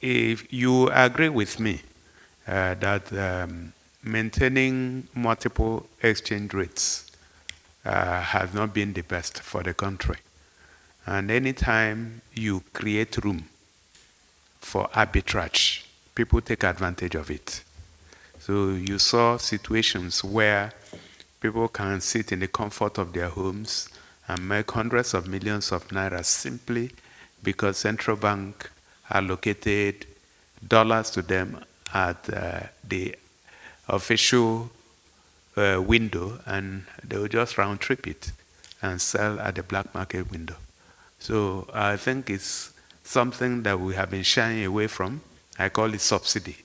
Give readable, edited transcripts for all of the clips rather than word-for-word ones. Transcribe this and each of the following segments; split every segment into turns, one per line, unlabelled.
if you agree with me that maintaining multiple exchange rates has not been the best for the country. And anytime you create room for arbitrage, people take advantage of it. So you saw situations where people can sit in the comfort of their homes and make hundreds of millions of naira simply because central bank allocated dollars to them at the official window, and they will just round trip it and sell at the black market window. So I think it's something that we have been shying away from. I call it subsidy.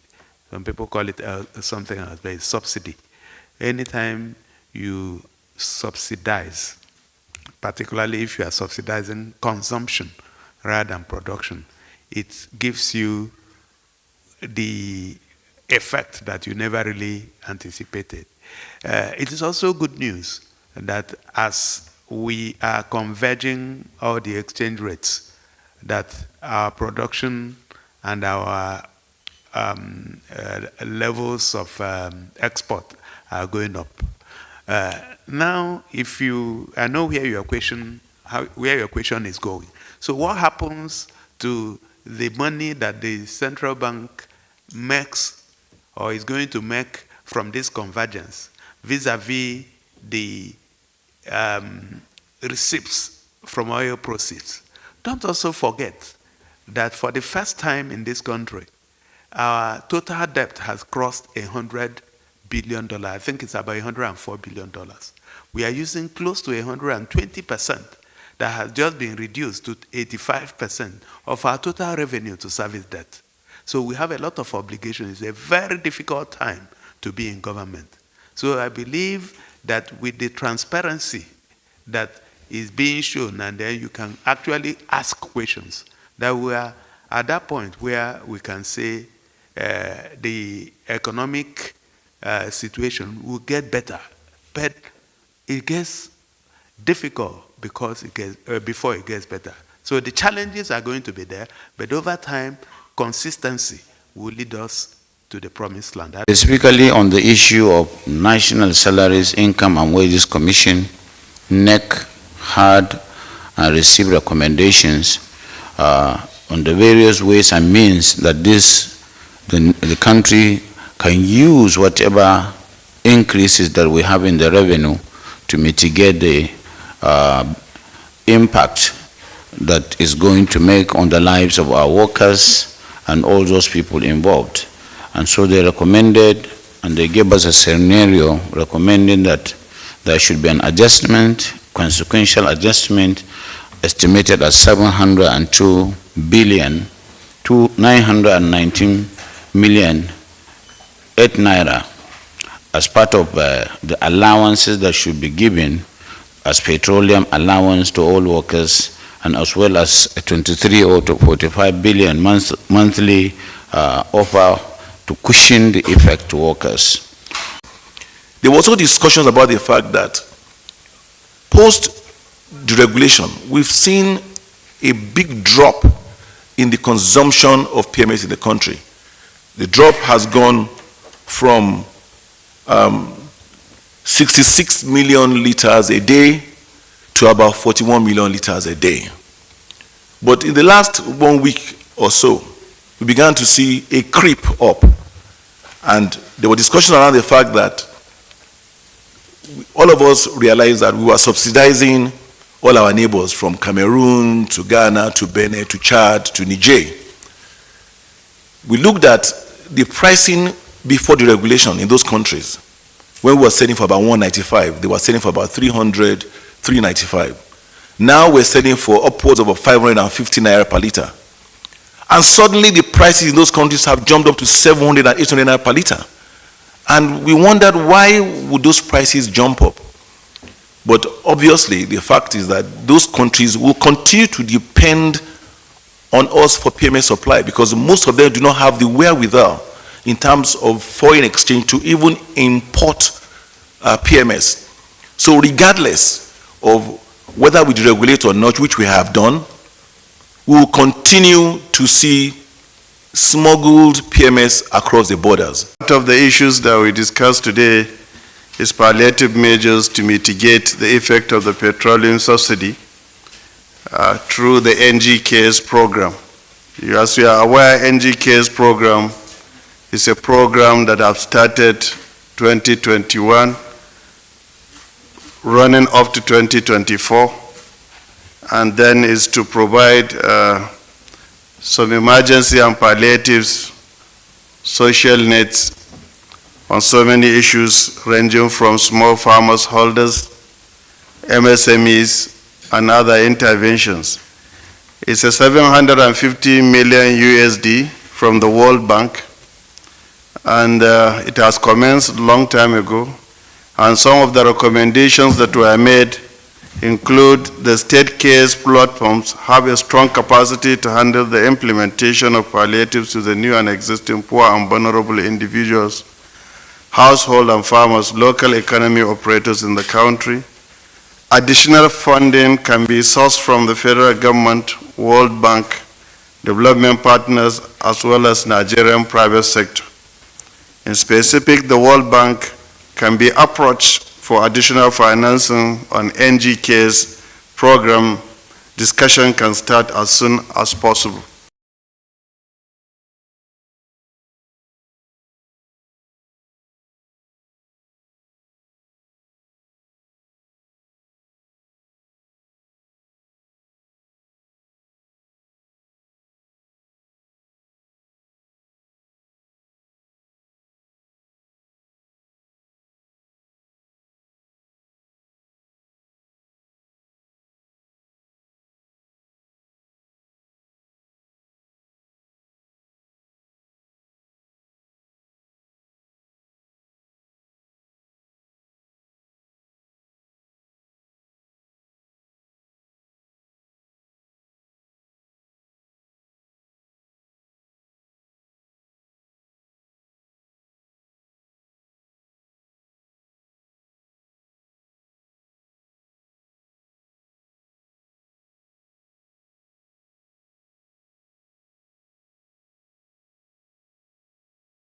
Some people call it something else, but it's subsidy. Anytime you subsidize, particularly if you are subsidizing consumption rather than production, it gives you the effect that you never really anticipated. It is also good news that as we are converging all the exchange rates, that our production and our levels of export are going up. Now, I know where your question is going. So, what happens to the money that the central bank makes or is going to make from this convergence vis-a-vis the receipts from oil proceeds? Don't also forget that for the first time in this country, our total debt has crossed $100 billion. I think it's about $104 billion. We are using close to 120% that has just been reduced to 85% of our total revenue to service debt. So we have a lot of obligations. It's a very difficult time to be in government. So I believe that with the transparency that is being shown, and then you can actually ask questions, that we are at that point where we can say the economic situation will get better. But it gets difficult before it gets better. So the challenges are going to be there, but over time, consistency will lead us to the promised land.
Specifically on the issue of National Salaries, Income and Wages Commission, NEC had and received recommendations on the various ways and means that the country can use whatever increases that we have in the revenue to mitigate the impact that is going to make on the lives of our workers and all those people involved. And so they recommended, and they gave us a scenario recommending that there should be an adjustment, consequential adjustment, estimated at 702 billion to 919 million 8 naira as part of the allowances that should be given as petroleum allowance to all workers, and as well as a 23 or 45 billion monthly offer to cushion the effect to workers.
There were also discussions about the fact that post-deregulation, we've seen a big drop in the consumption of PMS in the country. The drop has gone from 66 million liters a day to about 41 million liters a day. But in the last 1 week or so, we began to see a creep up. And there were discussions around the fact that all of us realized that we were subsidizing all our neighbors from Cameroon to Ghana to Benin to Chad to Niger. We looked at the pricing before the regulation in those countries. When we were selling for about 195, they were selling for about 300, 395. Now we're selling for upwards of 550 naira per liter. And suddenly the prices in those countries have jumped up to 700 and 800 naira per liter. And we wondered, why would those prices jump up? But obviously the fact is that those countries will continue to depend on us for PMS supply, because most of them do not have the wherewithal in terms of foreign exchange to even import PMS. So regardless of whether we deregulate or not, which we have done, we will continue to see smuggled PMS across the borders.
Part of the issues that we discussed today is palliative measures to mitigate the effect of the petroleum subsidy through the NGK's program. As you are aware, NGK's program is a program that have started 2021, running up to 2024, and then is to provide some emergency and palliatives social needs on so many issues ranging from small farmers holders, MSMEs, and other interventions. It's a 750 million USD from the World Bank, and it has commenced a long time ago. And some of the recommendations that were made include the state case platforms have a strong capacity to handle the implementation of palliatives to the new and existing poor and vulnerable individuals, household and farmers, local economy operators in the country. Additional funding can be sourced from the federal government, World Bank, development partners, as well as Nigerian private sector. In specific, the World Bank can be approached for additional financing on NGK's program. Discussion can start as soon as possible.